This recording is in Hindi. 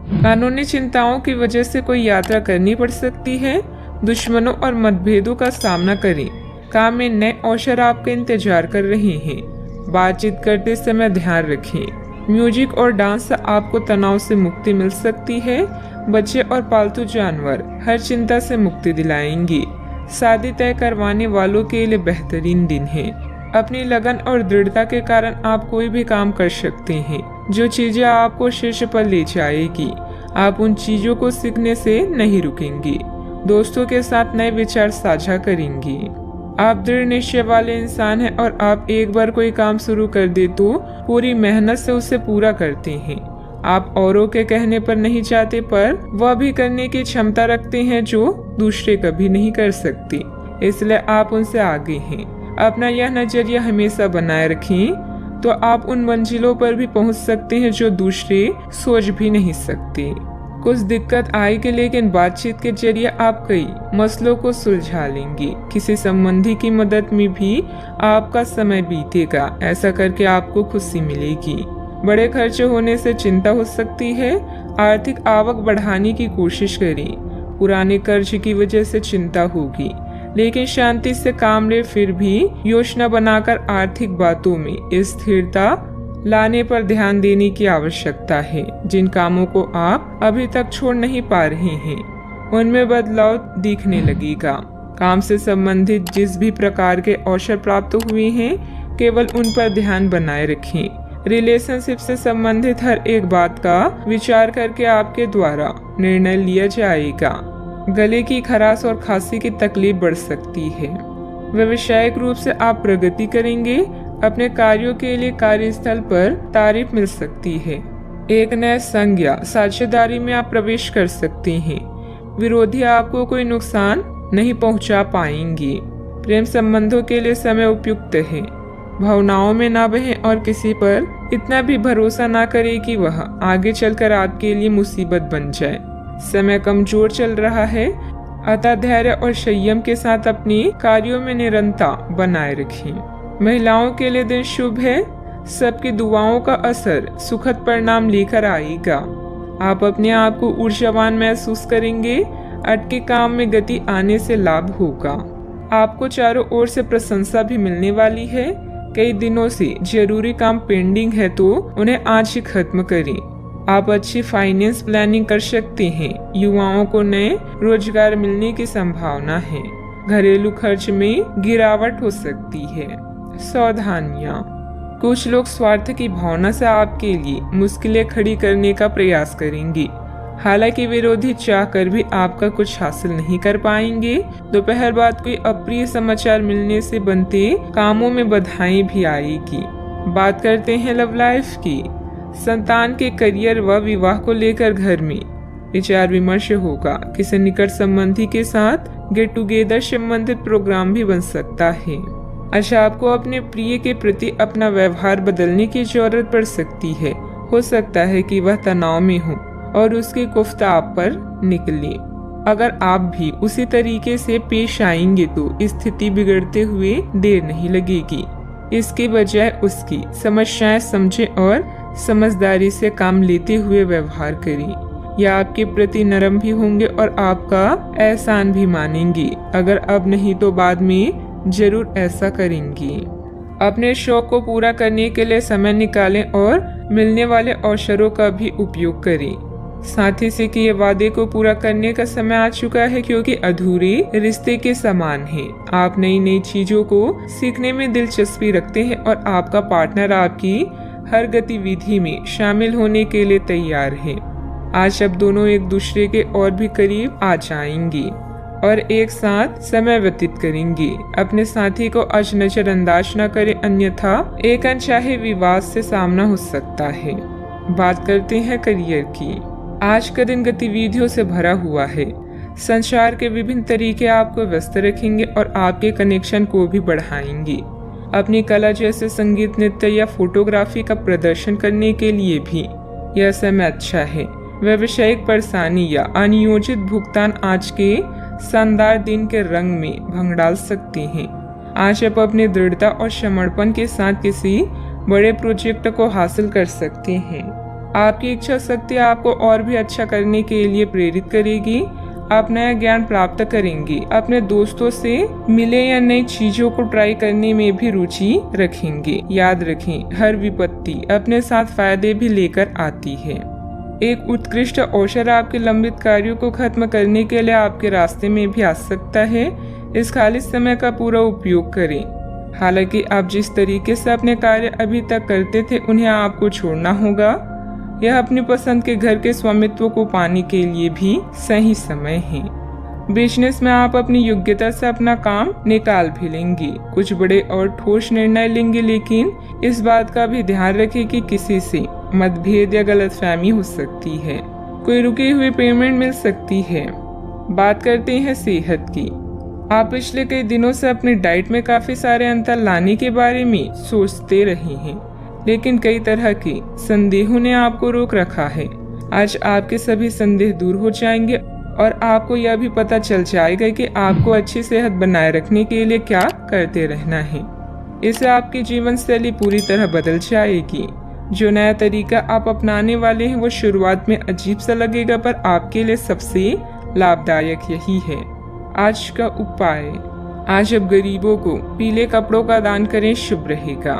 कानूनी चिंताओं की वजह से कोई यात्रा करनी पड़ सकती है। दुश्मनों और मतभेदों का सामना करें। काम में नए अवसर आपका इंतजार कर रहे हैं। बातचीत करते समय ध्यान रखें। म्यूजिक और डांस से आपको तनाव से मुक्ति मिल सकती है। बच्चे और पालतू जानवर हर चिंता से मुक्ति दिलाएंगे। शादी तय करवाने वालों के लिए बेहतरीन दिन है। अपनी लगन और दृढ़ता के कारण आप कोई भी काम कर सकते हैं, जो चीजें आपको शीर्ष पर ले जाएगी। आप उन चीजों को सीखने से नहीं रुकेंगे। दोस्तों के साथ नए विचार साझा करेंगे। आप दृढ़ निश्चय वाले इंसान हैं और आप एक बार कोई काम शुरू कर दे तो पूरी मेहनत से उसे पूरा करते हैं। आप औरों के कहने पर नहीं जाते, पर वह भी करने की क्षमता रखते हैं जो दूसरे कभी नहीं कर सकते, इसलिए आप उनसे आगे हैं। अपना यह नजरिया हमेशा बनाए रखें तो आप उन मंजिलों पर भी पहुंच सकते हैं जो दूसरे सोच भी नहीं सकते। कुछ दिक्कत आएगी, लेकिन बातचीत के जरिए आप कई मसलों को सुलझा लेंगे। किसी संबंधी की मदद में भी आपका समय बीतेगा। ऐसा करके आपको खुशी मिलेगी। बड़े खर्चे होने से चिंता हो सकती है। आर्थिक आवक बढ़ाने की कोशिश करें। पुराने कर्ज की वजह से चिंता होगी, लेकिन शांति से काम ले। फिर भी योजना बनाकर आर्थिक बातों में स्थिरता लाने पर ध्यान देने की आवश्यकता है। जिन कामों को आप अभी तक छोड़ नहीं पा रहे हैं, उनमें बदलाव दिखने लगेगा। काम से संबंधित जिस भी प्रकार के अवसर प्राप्त हुए हैं, केवल उन पर ध्यान बनाए रखें। रिलेशनशिप से संबंधित हर एक बात का विचार करके आपके द्वारा निर्णय लिया जाएगा। गले की खराश और खांसी की तकलीफ बढ़ सकती है। व्यावसायिक रूप से आप प्रगति करेंगे। अपने कार्यों के लिए कार्यस्थल पर तारीफ मिल सकती है। एक नए संघ या साझेदारी में आप प्रवेश कर सकते हैं। विरोधी आपको कोई नुकसान नहीं पहुंचा पाएंगे। प्रेम संबंधों के लिए समय उपयुक्त है। भावनाओं में ना बहें और किसी पर इतना भी भरोसा ना करें कि वह आगे चलकर आपके लिए मुसीबत बन जाए। समय कमजोर चल रहा है, अतः धैर्य और संयम के साथ अपने कार्यों में निरंतरता बनाए रखें। महिलाओं के लिए दिन शुभ है। सबकी दुआओं का असर सुखद परिणाम लेकर आएगा। आप अपने आप को ऊर्जावान महसूस करेंगे। अटके काम में गति आने से लाभ होगा। आपको चारों ओर से प्रशंसा भी मिलने वाली है। कई दिनों से जरूरी काम पेंडिंग है तो उन्हें आज ही खत्म करें। आप अच्छी फाइनेंस प्लानिंग कर सकते हैं। युवाओं को नए रोजगार मिलने की संभावना है। घरेलू खर्च में गिरावट हो सकती है। सावधानियां। कुछ लोग स्वार्थ की भावना से आपके लिए मुश्किलें खड़ी करने का प्रयास करेंगे। हालांकि विरोधी चाहकर भी आपका कुछ हासिल नहीं कर पाएंगे। दोपहर बाद कोई अप्रिय समाचार मिलने से बनते कामों में बाधाएं भी आएगी। बात करते हैं लव लाइफ की। संतान के करियर व विवाह को लेकर घर में विचार विमर्श होगा। किसी निकट संबंधी के साथ गेट टुगेदर संबंधित प्रोग्राम भी बन सकता है। अच्छा, आपको अपने प्रिय के प्रति अपना व्यवहार बदलने की जरूरत पड़ सकती है। हो सकता है कि वह तनाव में हो और उसकी गुफ्त आप पर निकले। अगर आप भी उसी तरीके से पेश आएंगे तो स्थिति बिगड़ते हुए देर नहीं लगेगी। इसके बजाय उसकी समस्याएं समझें और समझदारी से काम लेते हुए व्यवहार करें। यह आपके प्रति नरम भी होंगे और आपका एहसान भी मानेंगे। अगर अब नहीं तो बाद में जरूर ऐसा करेंगी। अपने शौक को पूरा करने के लिए समय निकालें और मिलने वाले अवसरों का भी उपयोग करें। साथी से किए वादे को पूरा करने का समय आ चुका है, क्योंकि अधूरे रिश्ते के समान है। आप नई नई चीजों को सीखने में दिलचस्पी रखते हैं और आपका पार्टनर आपकी हर गतिविधि में शामिल होने के लिए तैयार है। आज अब दोनों एक दूसरे के और भी करीब आ जाएंगे और एक साथ समय व्यतीत करेंगे। अपने साथी को आज नजरअंदाज न करें, अन्यथा एक अनचाहे विवाद से सामना हो सकता है। बात करते हैं करियर की। आज का दिन गतिविधियों से भरा हुआ है। संचार के विभिन्न तरीके आपको व्यस्त रखेंगे और आपके कनेक्शन को भी बढ़ाएंगे। अपनी कला जैसे संगीत, नृत्य या फोटोग्राफी का प्रदर्शन करने के लिए भी यह समय अच्छा है। व्यावसायिक परेशानी या अनियोजित भुगतान आज के शानदार दिन के रंग में भंग डाल सकते हैं। आज आप अपनी दृढ़ता और समर्पण के साथ किसी बड़े प्रोजेक्ट को हासिल कर सकते हैं। आपकी इच्छा शक्ति आपको और भी अच्छा करने के लिए प्रेरित करेगी। आप नया ज्ञान प्राप्त करेंगे। अपने दोस्तों से मिले या नई चीजों को ट्राई करने में भी रुचि रखेंगे। याद रखें, हर विपत्ति अपने साथ फायदे भी लेकर आती है। एक उत्कृष्ट अवसर आपके लंबित कार्यों को खत्म करने के लिए आपके रास्ते में भी आ सकता है। इस खाली समय का पूरा उपयोग करें। हालांकि आप जिस तरीके से अपने कार्य अभी तक करते थे उन्हें आपको छोड़ना होगा। यह अपनी पसंद के घर के स्वामित्व को पाने के लिए भी सही समय है। बिजनेस में आप अपनी योग्यता से अपना काम निकाल भी लेंगे। कुछ बड़े और ठोस निर्णय लेंगे, लेकिन इस बात का भी ध्यान रखें कि किसी से मतभेद या गलतफहमी हो सकती है। कोई रुकी हुई पेमेंट मिल सकती है। बात करते हैं सेहत की। आप पिछले कई दिनों से अपनी डाइट में काफी सारे अंतर लाने के बारे में सोचते रहे हैं, लेकिन कई तरह के संदेहों ने आपको रोक रखा है। आज आपके सभी संदेह दूर हो जाएंगे और आपको यह भी पता चल जाएगा कि आपको अच्छी सेहत बनाए रखने के लिए क्या करते रहना है। इससे आपकी जीवन शैली पूरी तरह बदल जाएगी। जो नया तरीका आप अपनाने वाले हैं वो शुरुआत में अजीब सा लगेगा, पर आपके लिए सबसे लाभदायक यही है। आज का उपाय, आज अब गरीबों को पीले कपड़ों का दान करें, शुभ रहेगा।